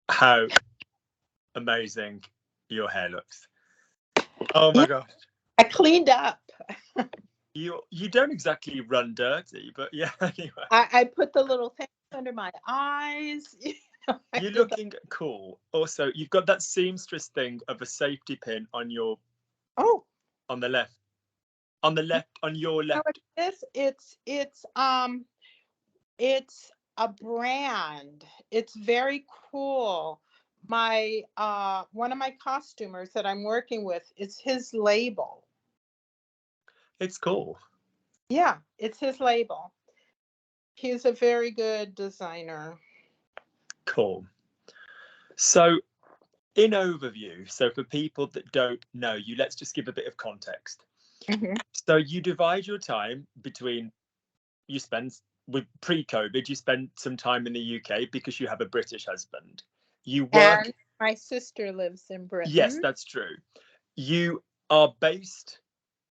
how amazing your hair looks. Oh my Yeah, gosh. I cleaned up. You don't exactly run dirty, but yeah, anyway. I put the little thing under my eyes. I You're did the, looking cool. Also, you've got that seamstress thing of a safety pin on your oh, on the left. On the you left, on your know what left. it is? It's a brand. It's very cool. My one of my costumers that I'm working with, it's his label. It's cool. Yeah, it's his label. He's a very good designer. Cool. So, in overview, so for people that don't know you, let's just give a bit of context. Hmm. So, you divide your time between, you spend, with pre-COVID, you spent some time in the UK because you have a British husband. You work, And my sister lives in yes, Britain. that's true. You are based,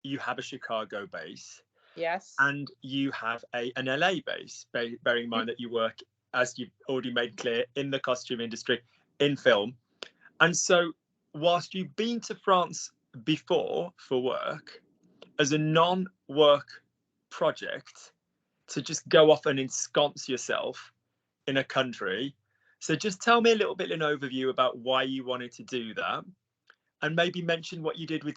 you have a Chicago base, Yes. and you have an LA base, bearing in mind that you work, as you've already made clear, in the costume industry, in film. And so, whilst you've been to France before for work, as a non work project, to just go off and ensconce yourself in a country. So, just tell me a little bit, an overview about why you wanted to do that, and maybe mention what you did with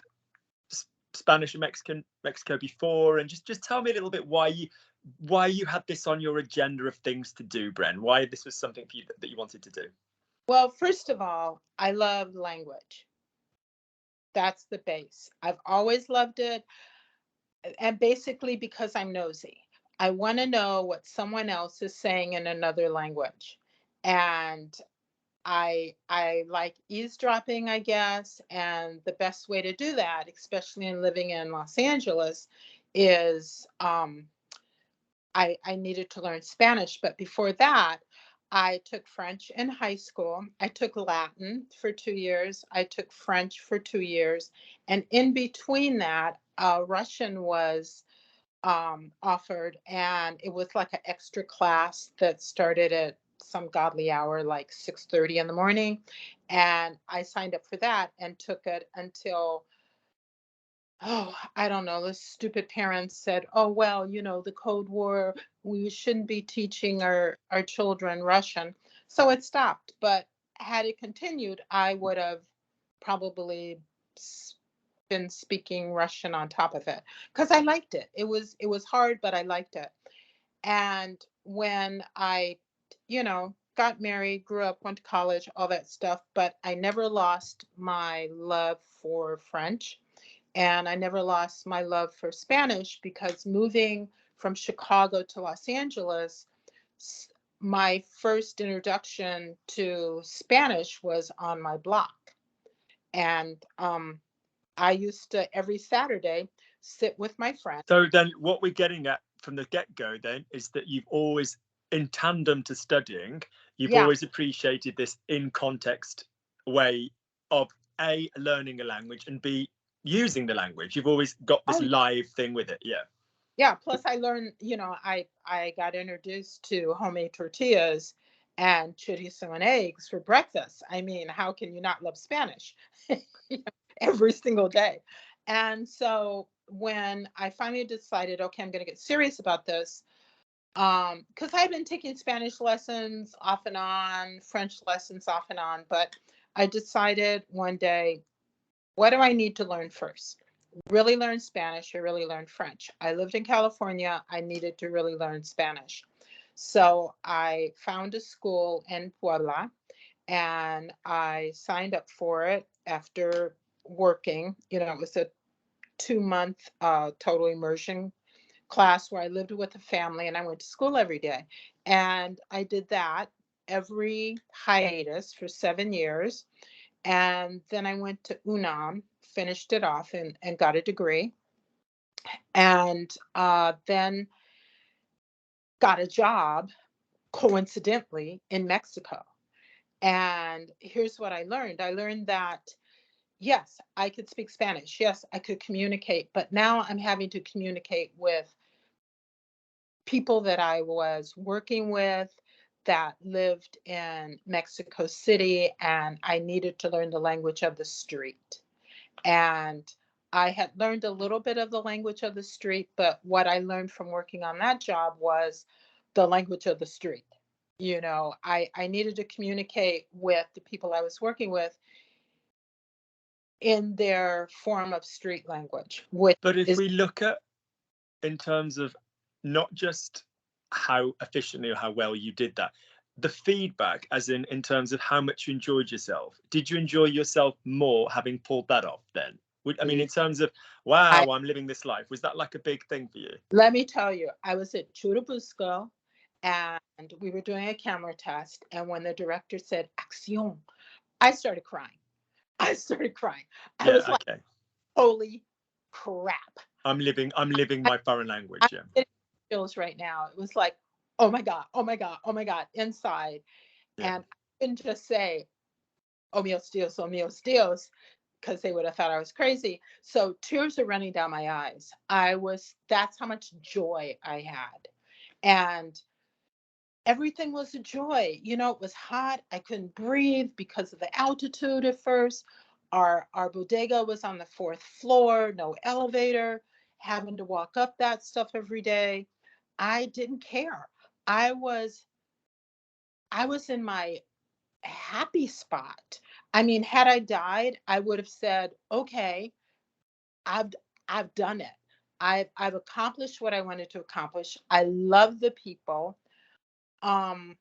Spanish and Mexico before, and just tell me a little bit why you had this on your agenda of things to do, Bren. Why this was something for you that you wanted to do. Well, first of all, I love language. That's the base. I've always loved it. And basically because I'm nosy. I want to know what someone else is saying in another language. And I like eavesdropping, I guess. And the best way to do that, especially in living in Los Angeles, is I needed to learn Spanish. But before that, I took French in high school. I took Latin for 2 years. I took French for 2 years. And in between that, Russian was offered, and it was like an extra class that started at some godly hour, like 6:30 in the morning. And I signed up for that and took it until, oh, I don't know, the stupid parents said, oh, well, the Cold War, we shouldn't be teaching our children Russian. So it stopped. But had it continued, I would have probably been speaking Russian on top of it because I liked it. It was hard, but I liked it. And when I, got married, grew up, went to college, all that stuff, but I never lost my love for French, and I never lost my love for Spanish because moving from Chicago to Los Angeles, my first introduction to Spanish was on my block. And I used to every Saturday sit with my friend. So then, what we're getting at from the get-go then is that you've always, in tandem to studying, you've Yeah. always appreciated this in context way of A, learning a language, and B, using the language. You've always got this Oh, live thing with it. Yeah. yeah. Plus, I learned. I got introduced to homemade tortillas and chorizo and eggs for breakfast. I mean, how can you not love Spanish? Every single day. And so when I finally decided, okay, I'm going to get serious about this, because I've been taking Spanish lessons off and on, French lessons off and on, but I decided one day, what do I need to learn first? Really learn Spanish or really learn French? I lived in California. I needed to really learn Spanish. So I found a school in Puebla and I signed up for it after working. It was a 2 month total immersion class where I lived with a family and I went to school every day. And I did that every hiatus for 7 years. And then I went to UNAM, finished it off and got a degree. And then got a job, coincidentally, in Mexico. And here's what I learned. I learned that, yes, I could speak Spanish. Yes, I could communicate. But now I'm having to communicate with people that I was working with that lived in Mexico City, and I needed to learn the language of the street. And I had learned a little bit of the language of the street, but what I learned from working on that job was the language of the street. I needed to communicate with the people I was working with in their form of street language, which But if is, we look at, in terms of not just how efficiently or how well you did that, the feedback, as in terms of how much you enjoyed yourself, did you enjoy yourself more having pulled that off then? I mean, in terms of, I, wow, I'm living this life, was that like a big thing for you? let me tell you, I was at Churubusco and we were doing a camera test. And when the director said, Acción, I started crying. I started crying. I Yeah, was like, okay. holy crap. I'm living I, my foreign I'm language, yeah. getting chills right now. It was like, oh my God, oh my God, oh my God, inside. Yeah. And I couldn't just say, oh míos Dios, because they would have thought I was crazy. So tears are running down my eyes. That's how much joy I had. And everything was a joy. It was hot. I couldn't breathe because of the altitude at first. Our bodega was on the fourth floor, no elevator, having to walk up that stuff every day. I didn't care. I was I was in my happy spot. I mean, had I died, I would have said, okay, I've I've done it. I've accomplished what I wanted to accomplish. I love the people. Um,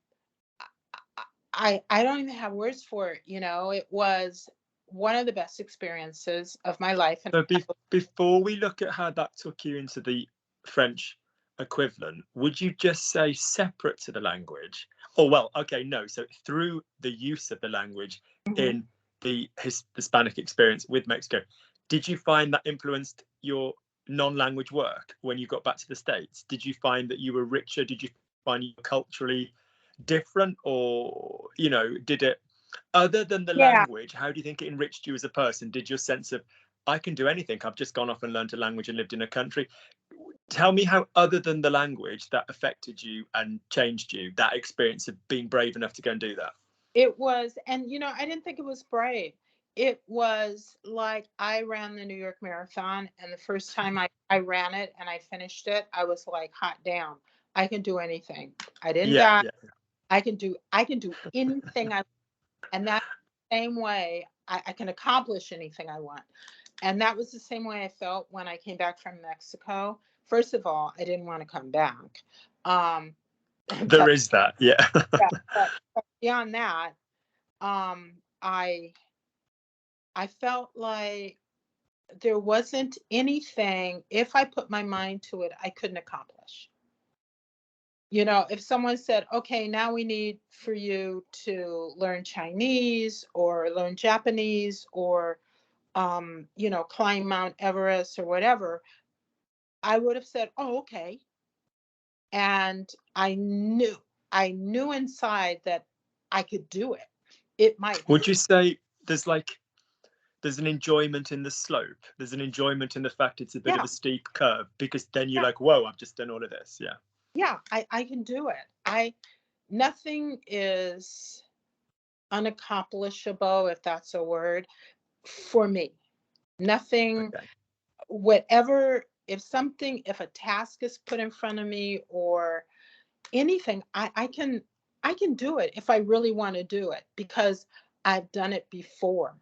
I don't even have words for it. It was one of the best experiences of my life. And So before we look at how that took you into the French equivalent, would you just say separate to the language? Or, well, okay, no. So through the use of the language Mhm. in the Hispanic experience with Mexico, did you find that influenced your non-language work when you got back to the States? Did you find that you were richer? Did you find you were culturally different? Or, did it, other than the Yeah, language, how do you think it enriched you as a person? Did your sense of, I can do anything, I've just gone off and learned a language and lived in a country. Tell me how, other than the language, that affected you and changed you, that experience of being brave enough to go and do that. it was. And, I didn't think it was brave. It was like I ran the New York Marathon, and the first time I ran it and I finished it, I was like, hot damn, I can do anything. I didn't Yeah, die. yeah. I can do anything I. And that same way, I can accomplish anything I want. And that was the same way I felt when I came back from Mexico. First of all, I didn't want to come back. Um, There but is that, yeah. yeah, but beyond that, um, I I felt like there wasn't anything, if I put my mind to it, I couldn't accomplish. If someone said, okay, now we need for you to learn Chinese or learn Japanese or climb Mount Everest or whatever, I would have said, oh, okay. And I knew inside that I could do it. It might Would you hurt. say there's there's an enjoyment in the slope, there's an enjoyment in the fact it's a bit of Yeah, a steep curve, because then you're yeah, like, whoa, I've just done all of this, yeah. yeah. I can do it. Nothing is unaccomplishable, if that's a word, for me. Nothing, Okay. whatever, if a task is put in front of me or anything, I can do it if I really want to do it because I've done it before.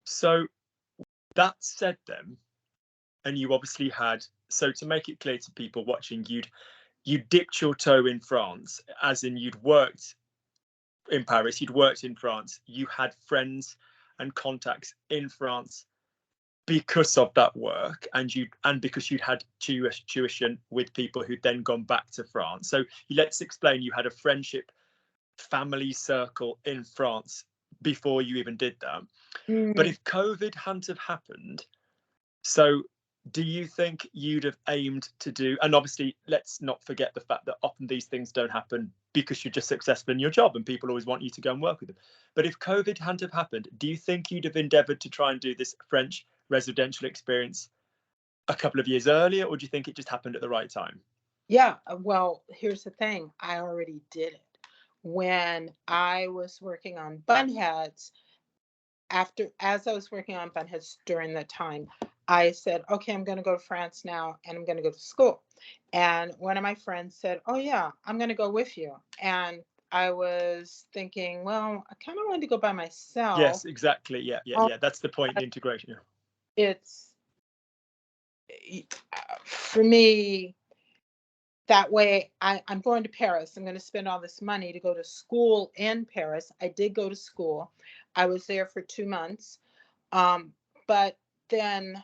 So that said then, and you obviously had, so to make it clear to people watching, you dipped your toe in France, as in you'd worked in Paris, you'd worked in France, you had friends and contacts in France because of that work, and because you'd had tuition with people who'd then gone back to France. So let's explain, you had a friendship family circle in France before you even did that. But Mm, if COVID hadn't have happened, so do you think you'd have aimed to do, and obviously let's not forget the fact that often these things don't happen because you're just successful in your job and people always want you to go and work with them. But if COVID hadn't have happened, do you think you'd have endeavored to try and do this French residential experience a couple of years earlier, or do you think it just happened at the right time? yeah, well, here's the thing. I already did it. when I was working on Bunheads, as I was working on Bunheads during that time, I said, okay, I'm going to go to France now and I'm going to go to school. And one of my friends said, oh, yeah, I'm going to go with you. And I was thinking, well, I kind of wanted to go by myself. Yes, exactly. Yeah, yeah, Um, yeah. That's the point in integration. It's for me, that way I'm going to Paris. I'm going to spend all this money to go to school in Paris. I did go to school. I was there for 2 months. But then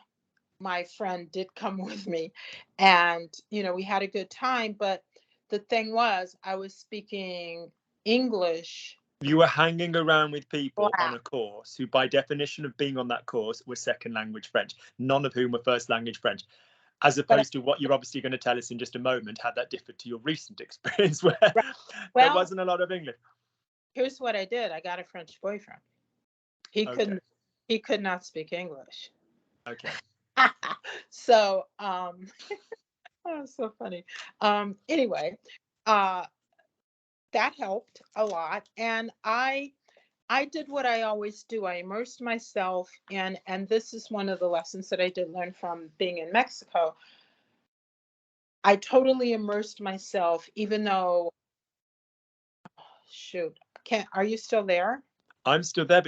my friend did come with me and, we had a good time. But the thing was, I was speaking English. You were hanging around with people on Flat. a course who, by definition of being on that course, were second language French, none of whom were first language French, as But opposed to what you're obviously going to tell us in just a moment, how that differed to your recent experience where right. there Well, wasn't a lot of English. here's what I did. I got a French boyfriend. He Okay. couldn't, he could not speak English. Okay. So, oh, so funny. Anyway, uh, that helped a lot. And I did what I always do. I immersed myself in, and this is one of the lessons that I did learn from being in Mexico. I totally immersed myself, even though, shoot, are you still there? I'm still there, but